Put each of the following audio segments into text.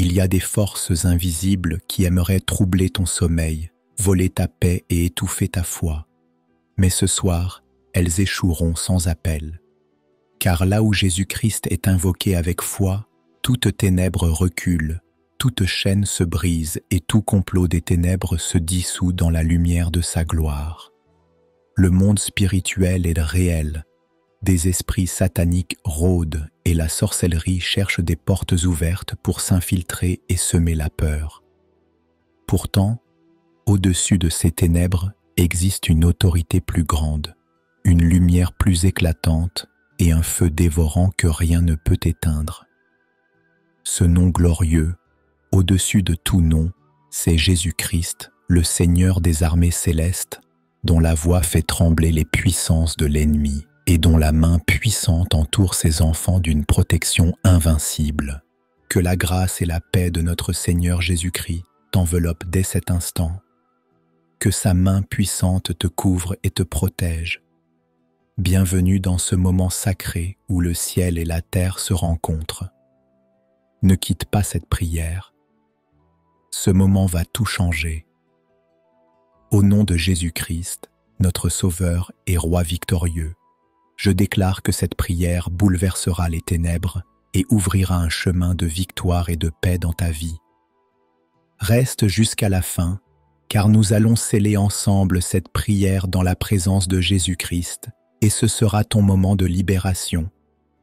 Il y a des forces invisibles qui aimeraient troubler ton sommeil, voler ta paix et étouffer ta foi. Mais ce soir, elles échoueront sans appel. Car là où Jésus-Christ est invoqué avec foi, toute ténèbre recule, toute chaîne se brise et tout complot des ténèbres se dissout dans la lumière de sa gloire. Le monde spirituel est réel, des esprits sataniques rôdent et la sorcellerie cherche des portes ouvertes pour s'infiltrer et semer la peur. Pourtant, au-dessus de ces ténèbres existe une autorité plus grande, une lumière plus éclatante et un feu dévorant que rien ne peut éteindre. Ce nom glorieux, au-dessus de tout nom, c'est Jésus-Christ, le Seigneur des armées célestes, dont la voix fait trembler les puissances de l'ennemi et dont la main puissante entoure ses enfants d'une protection invincible. Que la grâce et la paix de notre Seigneur Jésus-Christ t'enveloppent dès cet instant. Que sa main puissante te couvre et te protège. Bienvenue dans ce moment sacré où le ciel et la terre se rencontrent. Ne quitte pas cette prière. Ce moment va tout changer. Au nom de Jésus-Christ, notre Sauveur et Roi victorieux, je déclare que cette prière bouleversera les ténèbres et ouvrira un chemin de victoire et de paix dans ta vie. Reste jusqu'à la fin, car nous allons sceller ensemble cette prière dans la présence de Jésus-Christ, et ce sera ton moment de libération.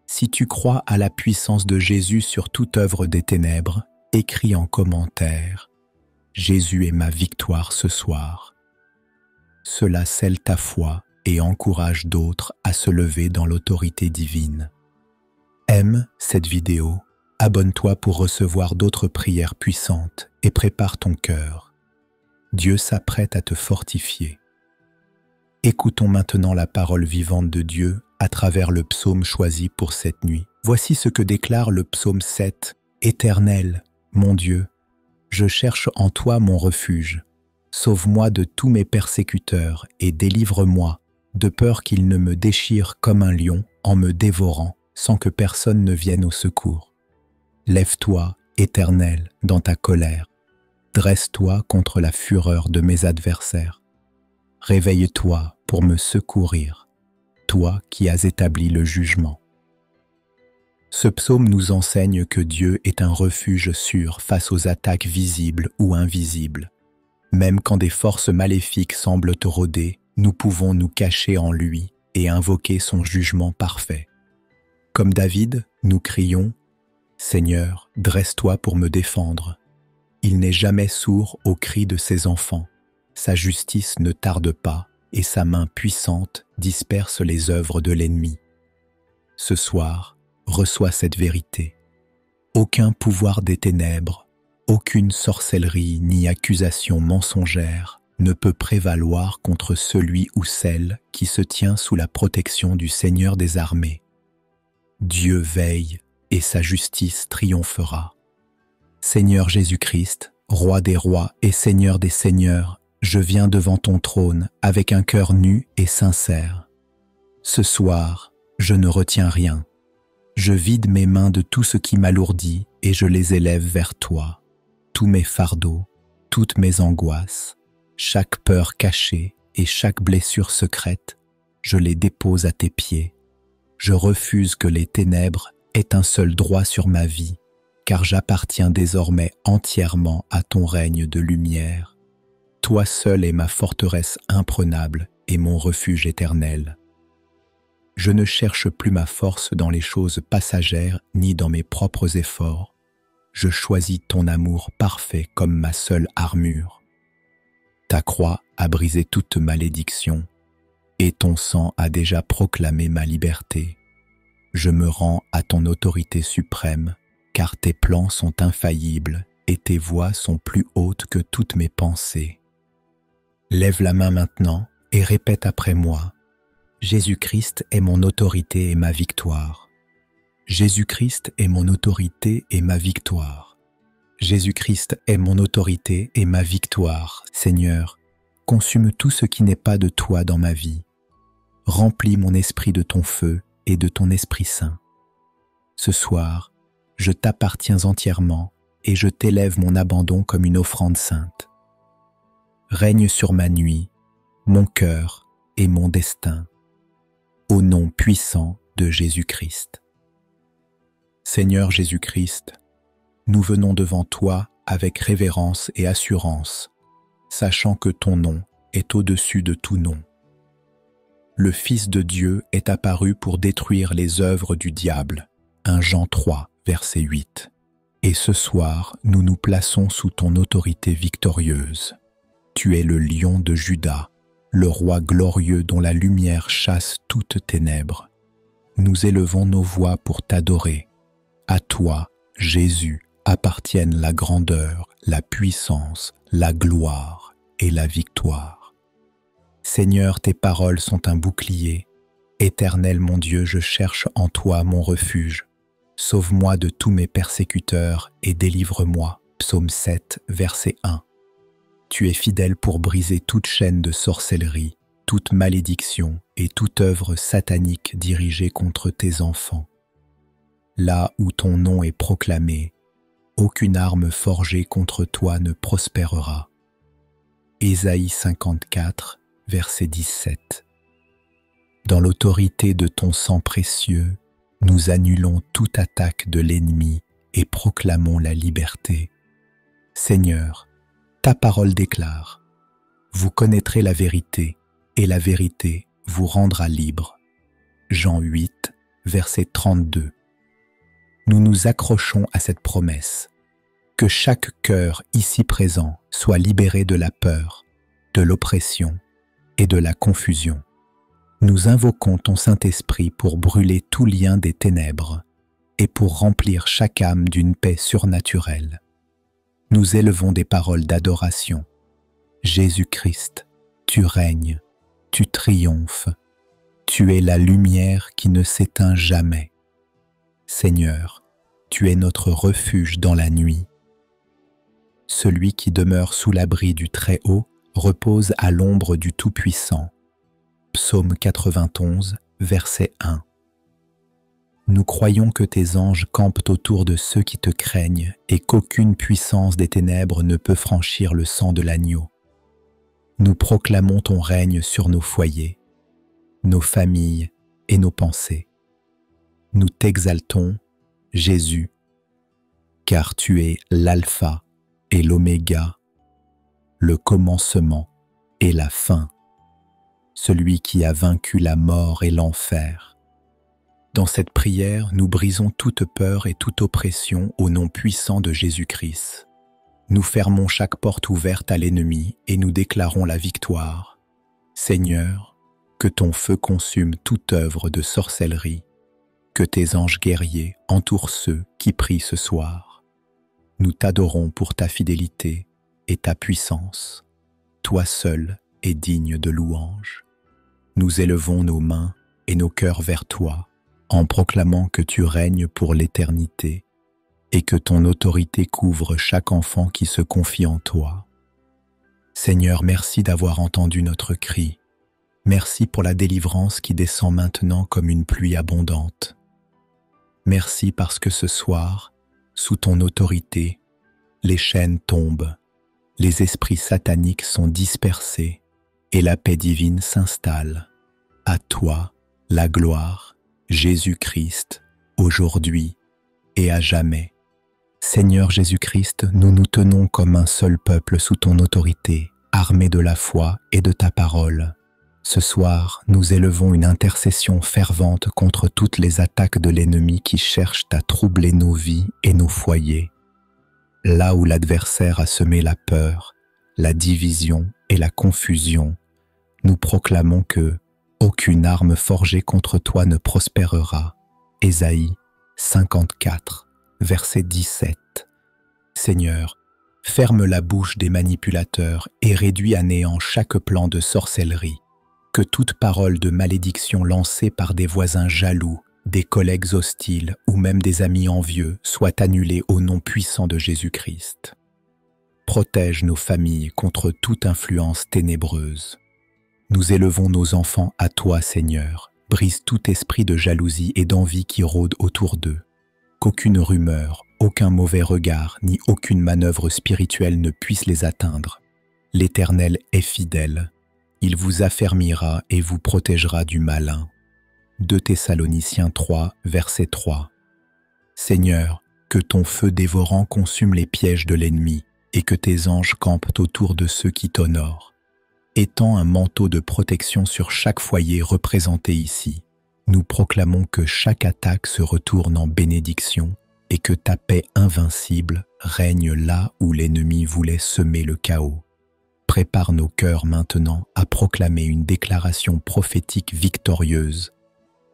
Si tu crois à la puissance de Jésus sur toute œuvre des ténèbres, écris en commentaire « Jésus est ma victoire ce soir ». Cela scelle ta foi et encourage d'autres à se lever dans l'autorité divine. Aime cette vidéo, abonne-toi pour recevoir d'autres prières puissantes et prépare ton cœur. Dieu s'apprête à te fortifier. Écoutons maintenant la parole vivante de Dieu à travers le psaume choisi pour cette nuit. Voici ce que déclare le psaume 7. « Éternel, mon Dieu, je cherche en toi mon refuge. Sauve-moi de tous mes persécuteurs et délivre-moi, de peur qu'ils ne me déchirent comme un lion en me dévorant, sans que personne ne vienne au secours. Lève-toi, Éternel, dans ta colère. Dresse-toi contre la fureur de mes adversaires. Réveille-toi pour me secourir, toi qui as établi le jugement. » Ce psaume nous enseigne que Dieu est un refuge sûr face aux attaques visibles ou invisibles. Même quand des forces maléfiques semblent te rôder, nous pouvons nous cacher en lui et invoquer son jugement parfait. Comme David, nous crions « Seigneur, dresse-toi pour me défendre ». Il n'est jamais sourd aux cris de ses enfants. Sa justice ne tarde pas et sa main puissante disperse les œuvres de l'ennemi. Ce soir, reçois cette vérité. Aucun pouvoir des ténèbres, aucune sorcellerie ni accusation mensongère ne peut prévaloir contre celui ou celle qui se tient sous la protection du Seigneur des armées. Dieu veille et sa justice triomphera. Seigneur Jésus-Christ, Roi des rois et Seigneur des seigneurs, je viens devant ton trône avec un cœur nu et sincère. Ce soir, je ne retiens rien. Je vide mes mains de tout ce qui m'alourdit et je les élève vers toi. Tous mes fardeaux, toutes mes angoisses, chaque peur cachée et chaque blessure secrète, je les dépose à tes pieds. Je refuse que les ténèbres aient un seul droit sur ma vie, car j'appartiens désormais entièrement à ton règne de lumière. Toi seul es ma forteresse imprenable et mon refuge éternel. Je ne cherche plus ma force dans les choses passagères ni dans mes propres efforts. Je choisis ton amour parfait comme ma seule armure. Ta croix a brisé toute malédiction et ton sang a déjà proclamé ma liberté. Je me rends à ton autorité suprême, car tes plans sont infaillibles et tes voies sont plus hautes que toutes mes pensées. Lève la main maintenant et répète après moi. Jésus-Christ est mon autorité et ma victoire. Jésus-Christ est mon autorité et ma victoire. Jésus-Christ est mon autorité et ma victoire. Seigneur, consume tout ce qui n'est pas de toi dans ma vie. Remplis mon esprit de ton feu et de ton Esprit Saint. Ce soir, je t'appartiens entièrement et je t'élève mon abandon comme une offrande sainte. Règne sur ma nuit, mon cœur et mon destin, au nom puissant de Jésus-Christ. Seigneur Jésus-Christ, nous venons devant toi avec révérence et assurance, sachant que ton nom est au-dessus de tout nom. Le Fils de Dieu est apparu pour détruire les œuvres du diable. 1 Jean 3, verset 8. Et ce soir, nous nous plaçons sous ton autorité victorieuse. Tu es le lion de Juda, le roi glorieux dont la lumière chasse toute ténèbres. Nous élevons nos voix pour t'adorer. À toi, Jésus, appartiennent la grandeur, la puissance, la gloire et la victoire. Seigneur, tes paroles sont un bouclier. Éternel mon Dieu, je cherche en toi mon refuge. Sauve-moi de tous mes persécuteurs et délivre-moi. Psaume 7, verset 1. Tu es fidèle pour briser toute chaîne de sorcellerie, toute malédiction et toute œuvre satanique dirigée contre tes enfants. Là où ton nom est proclamé, aucune arme forgée contre toi ne prospérera. Ésaïe 54, verset 17. Dans l'autorité de ton sang précieux, nous annulons toute attaque de l'ennemi et proclamons la liberté. Seigneur, ta parole déclare: vous connaîtrez la vérité, et la vérité vous rendra libre. Jean 8, verset 32. Nous nous accrochons à cette promesse, que chaque cœur ici présent soit libéré de la peur, de l'oppression et de la confusion. Nous invoquons ton Saint-Esprit pour brûler tout lien des ténèbres et pour remplir chaque âme d'une paix surnaturelle. Nous élevons des paroles d'adoration. Jésus-Christ, tu règnes, tu triomphes, tu es la lumière qui ne s'éteint jamais. Seigneur, tu es notre refuge dans la nuit. Celui qui demeure sous l'abri du Très-Haut repose à l'ombre du Tout-Puissant. Psaume 91, verset 1. Nous croyons que tes anges campent autour de ceux qui te craignent et qu'aucune puissance des ténèbres ne peut franchir le sang de l'agneau. Nous proclamons ton règne sur nos foyers, nos familles et nos pensées. Nous t'exaltons, Jésus, car tu es l'alpha et l'oméga, le commencement et la fin, celui qui a vaincu la mort et l'enfer. Dans cette prière, nous brisons toute peur et toute oppression au nom puissant de Jésus-Christ. Nous fermons chaque porte ouverte à l'ennemi et nous déclarons la victoire. Seigneur, que ton feu consume toute œuvre de sorcellerie, que tes anges guerriers entourent ceux qui prient ce soir. Nous t'adorons pour ta fidélité et ta puissance. Toi seul es digne de louange. Nous élevons nos mains et nos cœurs vers toi, en proclamant que tu règnes pour l'éternité et que ton autorité couvre chaque enfant qui se confie en toi. Seigneur, merci d'avoir entendu notre cri. Merci pour la délivrance qui descend maintenant comme une pluie abondante. Merci parce que ce soir, sous ton autorité, les chaînes tombent, les esprits sataniques sont dispersés et la paix divine s'installe. À toi, la gloire, Jésus-Christ, aujourd'hui et à jamais. Seigneur Jésus-Christ, nous nous tenons comme un seul peuple sous ton autorité, armés de la foi et de ta parole. Ce soir, nous élevons une intercession fervente contre toutes les attaques de l'ennemi qui cherchent à troubler nos vies et nos foyers. Là où l'adversaire a semé la peur, la division et la confusion, nous proclamons que aucune arme forgée contre toi ne prospérera. Ésaïe 54, verset 17. Seigneur, ferme la bouche des manipulateurs et réduis à néant chaque plan de sorcellerie. Que toute parole de malédiction lancée par des voisins jaloux, des collègues hostiles ou même des amis envieux soit annulée au nom puissant de Jésus-Christ. Protège nos familles contre toute influence ténébreuse. Nous élevons nos enfants à toi, Seigneur. Brise tout esprit de jalousie et d'envie qui rôde autour d'eux. Qu'aucune rumeur aucun mauvais regard ni aucune manœuvre spirituelle ne puisse les atteindre. L'Éternel est fidèle. Il vous affermira et vous protégera du malin. 2 Thessaloniciens 3, verset 3. Seigneur, que ton feu dévorant consume les pièges de l'ennemi et que tes anges campent autour de ceux qui t'honorent. Étends un manteau de protection sur chaque foyer représenté ici. Nous proclamons que chaque attaque se retourne en bénédiction et que ta paix invincible règne là où l'ennemi voulait semer le chaos. Prépare nos cœurs maintenant à proclamer une déclaration prophétique victorieuse.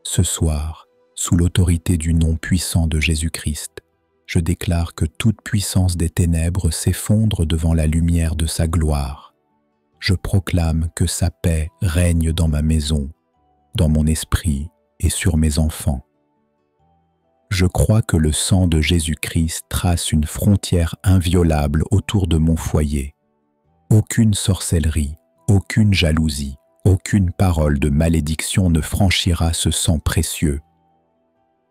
Ce soir, sous l'autorité du nom puissant de Jésus-Christ, je déclare que toute puissance des ténèbres s'effondre devant la lumière de sa gloire. Je proclame que sa paix règne dans ma maison, dans mon esprit et sur mes enfants. Je crois que le sang de Jésus-Christ trace une frontière inviolable autour de mon foyer. Aucune sorcellerie, aucune jalousie, aucune parole de malédiction ne franchira ce sang précieux.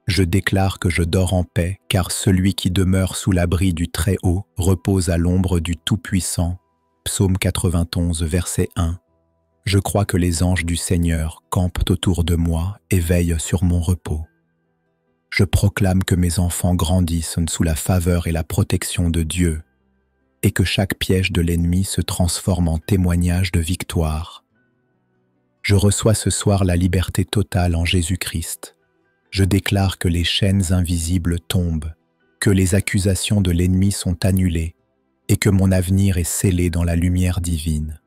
Je déclare que je dors en paix, car celui qui demeure sous l'abri du Très-Haut repose à l'ombre du Tout-Puissant. Psaume 91, verset 1. Je crois que les anges du Seigneur campent autour de moi et veillent sur mon repos. Je proclame que mes enfants grandissent sous la faveur et la protection de Dieu, et que chaque piège de l'ennemi se transforme en témoignage de victoire. Je reçois ce soir la liberté totale en Jésus-Christ. Je déclare que les chaînes invisibles tombent, que les accusations de l'ennemi sont annulées et que mon avenir est scellé dans la lumière divine.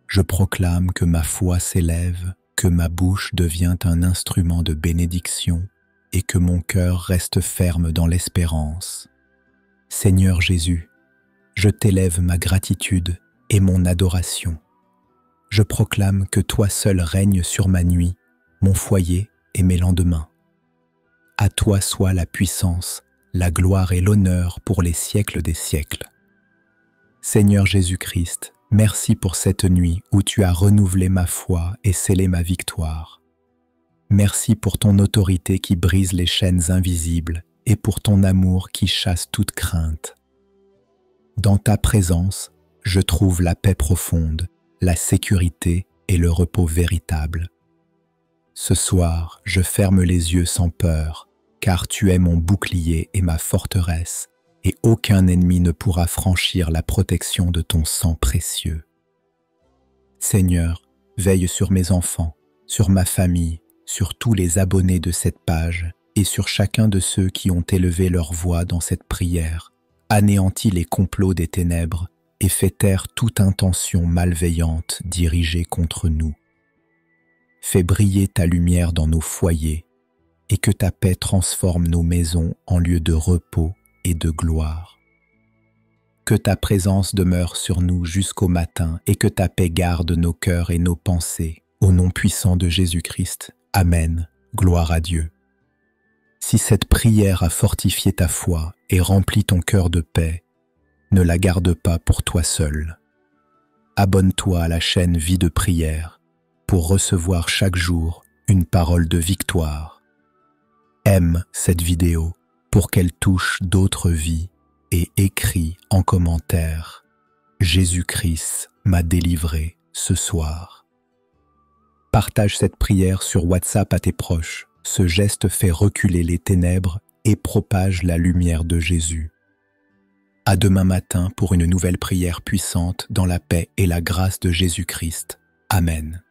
Je proclame que ma foi s'élève, que ma bouche devient un instrument de bénédiction et que mon cœur reste ferme dans l'espérance. Seigneur Jésus, je t'élève ma gratitude et mon adoration. Je proclame que toi seul règnes sur ma nuit, mon foyer et mes lendemains. À toi soit la puissance, la gloire et l'honneur pour les siècles des siècles. Seigneur Jésus-Christ, merci pour cette nuit où tu as renouvelé ma foi et scellé ma victoire. Merci pour ton autorité qui brise les chaînes invisibles et pour ton amour qui chasse toute crainte. Dans ta présence, je trouve la paix profonde, la sécurité et le repos véritable. Ce soir, je ferme les yeux sans peur, car tu es mon bouclier et ma forteresse, et aucun ennemi ne pourra franchir la protection de ton sang précieux. Seigneur, veille sur mes enfants, sur ma famille, sur tous les abonnés de cette page et sur chacun de ceux qui ont élevé leur voix dans cette prière. Anéantis les complots des ténèbres et fais taire toute intention malveillante dirigée contre nous. Fais briller ta lumière dans nos foyers et que ta paix transforme nos maisons en lieu de repos et de gloire. Que ta présence demeure sur nous jusqu'au matin et que ta paix garde nos cœurs et nos pensées. Au nom puissant de Jésus-Christ. Amen. Gloire à Dieu. Si cette prière a fortifié ta foi et rempli ton cœur de paix, ne la garde pas pour toi seul. Abonne-toi à la chaîne Vie de prière pour recevoir chaque jour une parole de victoire. Aime cette vidéo pour qu'elle touche d'autres vies et écris en commentaire « Jésus-Christ m'a délivré ce soir ». Partage cette prière sur WhatsApp à tes proches. Ce geste fait reculer les ténèbres et propage la lumière de Jésus. À demain matin pour une nouvelle prière puissante dans la paix et la grâce de Jésus-Christ. Amen.